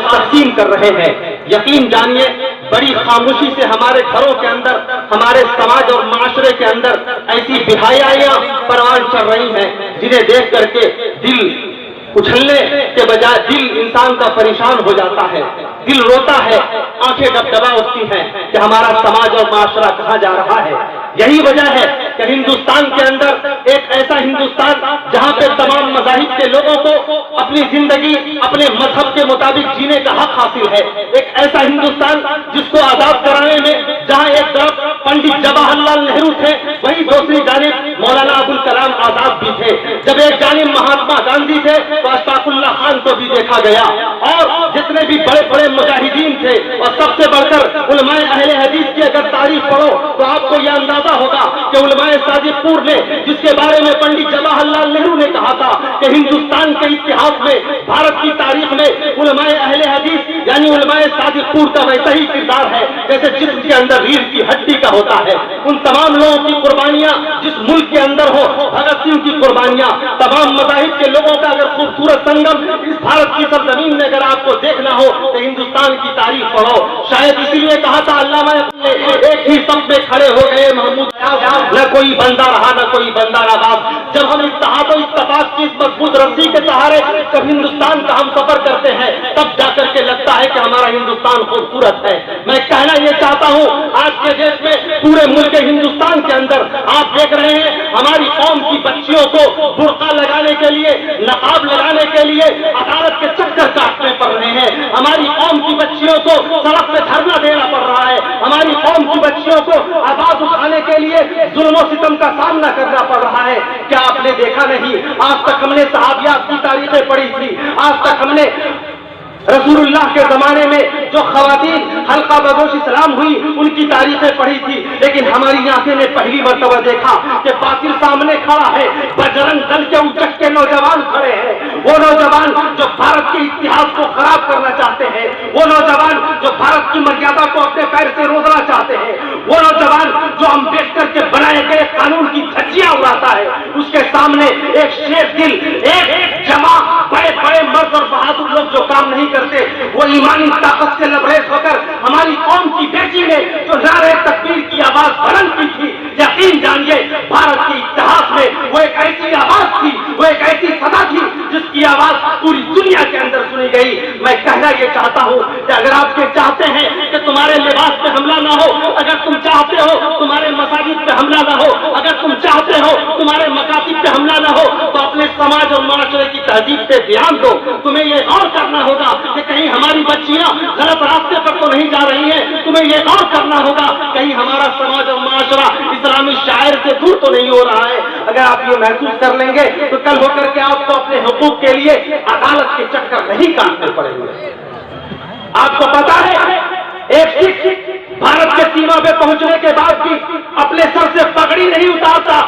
تقسیم کر رہے ہیں۔ یقین جانیے بڑی خاموشی سے ہمارے گھروں کے اندر، ہمارے سماج اور معاشرے کے اندر ایسی بہایائیاں پروان چڑھ رہی ہیں جنہیں دیکھ کر کے دل اچھلنے کے بجائے دل انسان کا پریشان ہو جاتا ہے، دل روتا ہے، آنکھیں ڈبڈبا اٹھتی ہیں کہ ہمارا سماج اور معاشرہ کہاں جا رہا ہے۔ یہی وجہ ہے کہ ہندوستان کے اندر ایک ایسا ہندوستان جہاں پہ تمام مذاہب کے لوگوں کو اپنی زندگی اپنے مذہب کے مطابق جینے کا حق حاصل ہے، ایک ایسا ہندوستان جس کو آزاد کرانے میں جہاں ایک طرف پنڈت جواہر لال نہرو تھے، وہیں دوسری جانب مولانا ابوالکلام آزاد بھی تھے، جب ایک جانب مہاتما گاندھی تھے تو اشفاق اللہ خان کو بھی دیکھا گیا، اور جتنے بھی بڑے بڑے مجاہدین تھے، اور سب سے بڑھ کر علماء اہل حدیث کی اگر تاریخ پڑھو تو آپ کو یہ اندازہ ہوگا کہ علماء صادق پور نے، جس کے بارے میں پنڈت جواہر لال نہرو نے کہا تھا کہ ہندوستان کے اتحاد میں، بھارت کی تاریخ میں علماء اہل حدیث یعنی علماء صادق پور کا ویسا ہی کردار ہے جیسے جسم کے اندر ریڑھ کی ہڈی کا ہوتا ہے۔ ان تمام لوگوں کی قربانیاں جس ملک کے اندر ہو، بھگت سنگھ کی قربانیاں، تمام مذاہب کے لوگوں کا اگر خوبصورت سنگم اس بھارت کی سرزمین میں اگر آپ کو دیکھنا ہو تو ہندوستان کی تاریخ پڑھو۔ شاید اسی لیے کہا تھا علامہ نے، ایک ہی سب میں کھڑے ہو گئے محمود، نہ کوئی بندہ رہا نہ کوئی بندہ رہا۔ جب ہم اتحاد و اتفاق کی اس مضبوط رسی کے سہارے جب ہندوستان کا ہم سفر کرتے ہیں تب جا کر کے لگتا ہے کہ ہمارا ہندوستان خوبصورت ہے۔ میں کہنا یہ چاہتا ہوں آج کے دیش میں پورے ملک ہندوستان کے اندر آپ دیکھ رہے ہیں ہماری قوم کی بچیوں کو برقع لگانے کے لیے، نقاب لگانے کے لیے عدالت کے چکر کاٹنے پڑ رہے ہیں، ہماری قوم کی بچیوں کو سڑک پہ دھرنا دینا پڑ رہا ہے، ہماری قوم کی بچیوں کو آواز اٹھانے کے لیے ظلم و ستم کا سامنا کرنا پڑ رہا ہے۔ کیا آپ نے دیکھا نہیں، آج تک ہم نے صحابیات کی تاریخیں پڑھی تھی، آج تک ہم نے رسول اللہ کے زمانے میں جو خواتین حلقہ بدوش اسلام ہوئی ان کی تاریخیں پڑھی تھی، لیکن ہماری آنکھیں نے پہلی مرتبہ دیکھا کہ باطل سامنے کھڑا ہے، بجرنگ دل کے اچک کے نوجوان کھڑے ہیں، وہ نوجوان جو بھارت کے اتحاد کو خراب کرنا چاہتے ہیں، وہ نوجوان جو بھارت کی مریادا کو اپنے پیر سے روکنا چاہتے ہیں، وہ نوجوان جو امبیڈکر کے بنائے گئے قانون کی دھجیاں اڑاتا ہے، اس کے سامنے ایک شیر دل، ایک جمع بڑے بڑے مرد اور بہادر لوگ جو کام نہیں کرتے، وہ ایمانی طاقت سے لبریز ہو کر ہماری قوم کی بیٹی نے جو نعرہ تکبیر کی آواز بلند کی تھی، یقین جانیے بھارت کے اتحاد میں وہ ایک ایسی آواز تھی، وہ ایک ایسی صدا تھی جس کی آواز پوری دنیا کے اندر سنی گئی۔ میں کہنا یہ چاہتا ہوں کہ اگر آپ یہ چاہتے ہیں کہ تمہارے لباس پہ حملہ نہ ہو، اگر تم چاہتے ہو تمہارے مساجد پہ حملہ نہ ہو، اگر تم چاہتے ہو تمہارے مکاتب پہ حملہ نہ ہو، تو اپنے سماج اور معاشرے کی تہذیب پہ دھیان دو۔ تمہیں یہ غور کرنا ہوگا کہ کہیں ہماری بچیاں غلط راستے پر تو نہیں جا رہی ہیں، تمہیں یہ غور کرنا ہوگا کہیں ہمارا سماج اور معاشرہ اسلامی شاعر سے دور تو نہیں ہو رہا ہے۔ اگر آپ یہ محسوس کر لیں گے تو کل ہو کر کے آپ کو اپنے حقوق کے لیے عدالت کے چکر نہیں کاٹنے پڑیں گے۔ آپ کو پتا ہے ایک سکھ بھارت کے سیما پہ پہنچنے کے بعد بھی اپنے سر سے پگڑی نہیں اتارتا،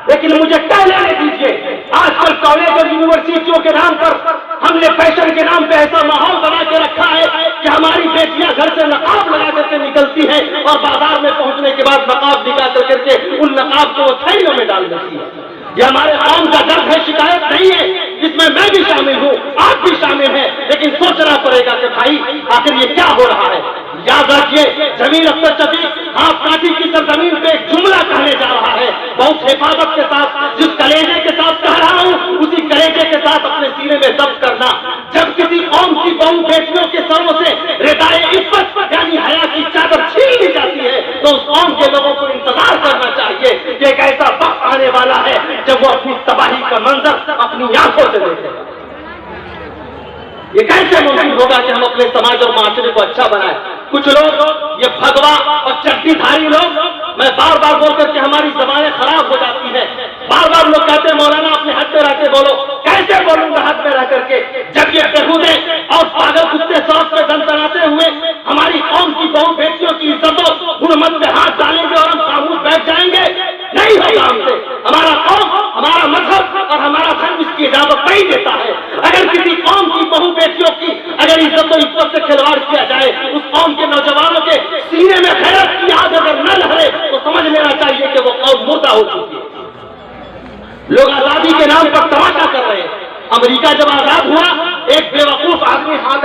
لیکن مجھے کہہ لینے دیجیے آج کل کالج اور یونیورسٹیوں کے نام پر ہم نے فیشن کے نام پہ ایسا ماحول بنا کے رکھا ہے کہ ہماری بیٹیاں گھر سے نقاب لگا کر کے نکلتی ہیں اور بازار میں پہنچنے کے بعد نقاب نکال کر کے ان نقاب کو وہ تھیلیوں میں ڈال دیتی ہے۔ یہ ہمارے قوم کا درد ہے، شکایت نہیں ہے، جس میں میں بھی شامل ہوں، آپ بھی شامل ہیں، لیکن سوچنا پڑے گا کہ بھائی آخر یہ کیا ہو رہا ہے۔ یاد رکھیے جمیل اختر شفیق آپ کاٹی کی سرزمین پہ ایک جملہ کہنے جا رہا ہے، بہت حفاظت کے ساتھ، جس کلیجے کے ساتھ کہہ رہا ہوں اسی کلیجے کے ساتھ اپنے سینے میں ضبط کرنا۔ جب کسی قوم کی بہو بیٹیوں کے سروں سے ردائے عفت یعنی حیا کی چادر چھین لی جاتی ہے تو اس قوم کے لوگوں کو انتظار کرنا چاہیے کہ ایک ایسا وقت آنے والا ہے جب وہ اپنی تباہی کا منظر اپنی آنکھوں سے دیکھے گا۔ یہ کیسے ممکن ہوگا کہ ہم اپنے سماج اور معاشرے کو اچھا بنائیں؟ کچھ لوگ یہ بھگوا اور چٹی دھاری لوگ، میں بار بار بول کر کے ہماری زبانیں خراب ہو جاتی ہیں، بار بار لوگ کہتے ہیں مولانا اپنے حد میں رہ کے بولو۔ کیسے بولوں گا حد میں رہ کر کے جب یہ بےہودے اور پاگل کتے ساتھ میں دن تناتے ہوئے ہماری قوم کی بہو بیٹیوں کی عزت و حرمت پہ ہاتھ ڈالیں گے اور ہم خاموش بیٹھ جائیں گے؟ نہیں ہوگا ہم سے۔ ہمارا قوم، ہمارا مذہب اور ہمارا دھرم اس کی اجازت نہیں دیتا ہے۔ اگر کسی قوم کی بہو بیٹیوں کی اگر عزت و عزت سے کھلواڑ کیا جائے، اس قوم کے نوجوانوں کے سینے میں غیرت کی آگ اگر نہ لہرے تو سمجھ لینا چاہیے کہ وہ قوم مردہ ہو چکی ہے۔ لوگ آزادی کے نام پر تماشا کر رہے ہیں۔ امریکہ جب آزاد ہوا ایک بے وقوف آدمی ہاتھ